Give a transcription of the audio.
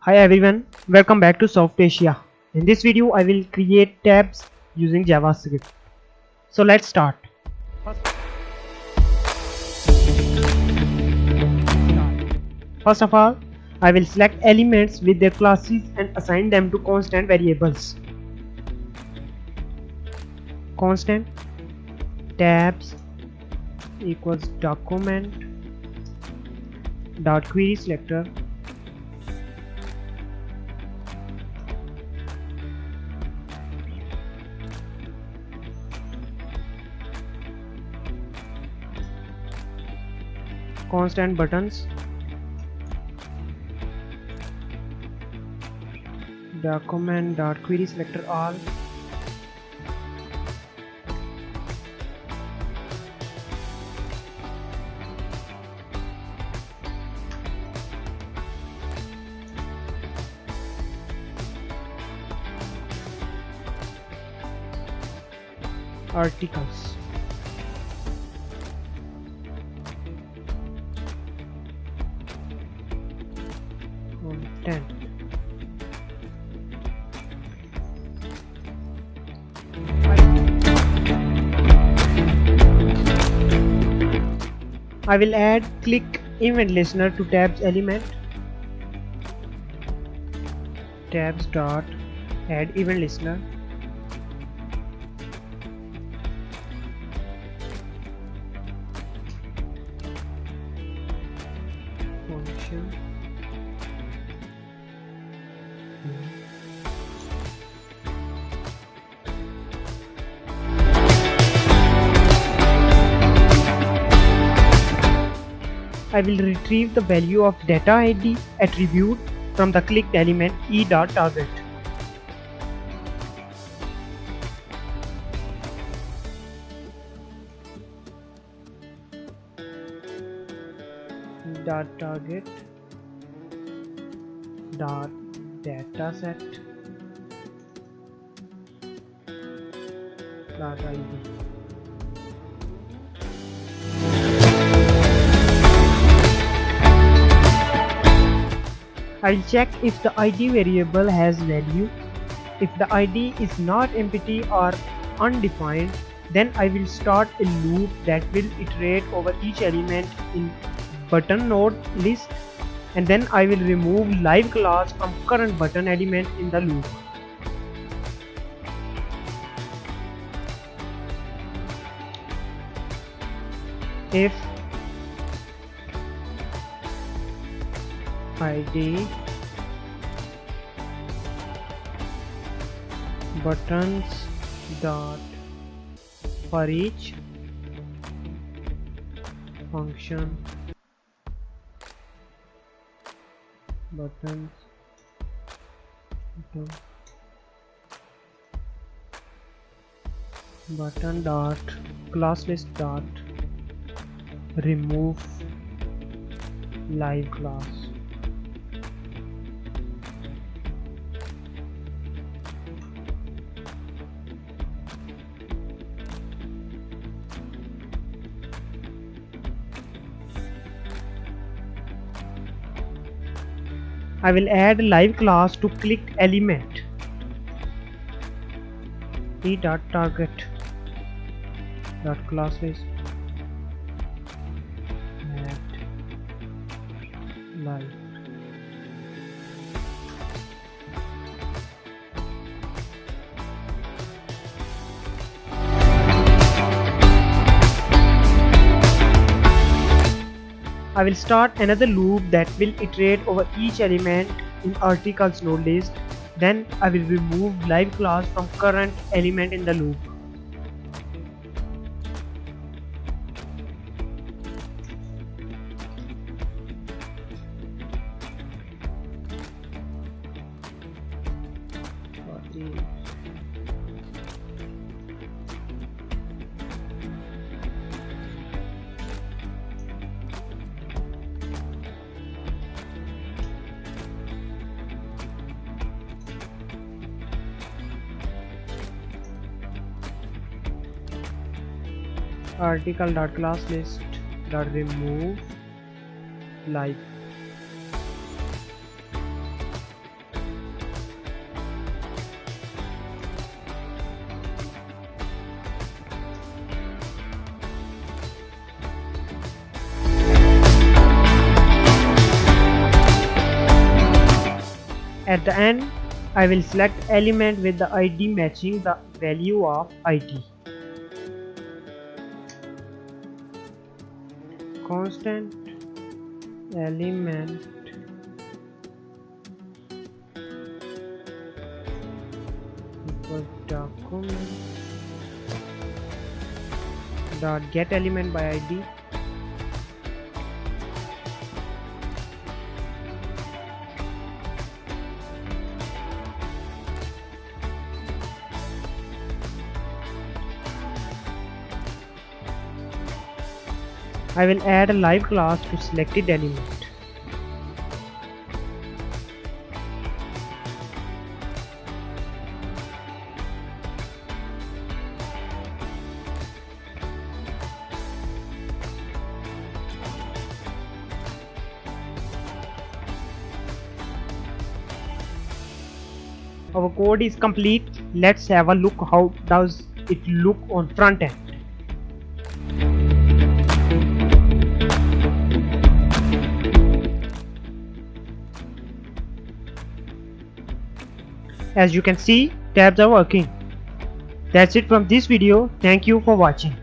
Hi everyone, welcome back to Soft-Asia. In this video I will create tabs using JavaScript. So let's start. First of all, I will select elements with their classes and assign them to constant variables. Constant tabs equals document dot query selector constant buttons document dot query selector all articles. Content. I will add click event listener to tabs element. Tabs dot add event listener. Function. I will retrieve the value of data ID attribute from the clicked element e.target. .target dot dataset dot ID. I will check if the ID variable has value. If the ID is not empty or undefined, then I will start a loop that will iterate over each element in button node list, and then I will remove live class from current button element in the loop. If ID buttons dot Foreach function buttons button dot class list dot remove live class. I will add live class to clicked element e.target dot class list add live. I will start another loop that will iterate over each element in articles node list. Then I will remove live class from current element in the loop. Article dot class list dot remove live. At the end, I will select element with the ID matching the value of ID. Constant element equals document dot get element by ID. I will add a live class to selected element. Our code is complete. Let's have a look how does it look on front end. As you can see, tabs are working. That's it from this video. Thank you for watching.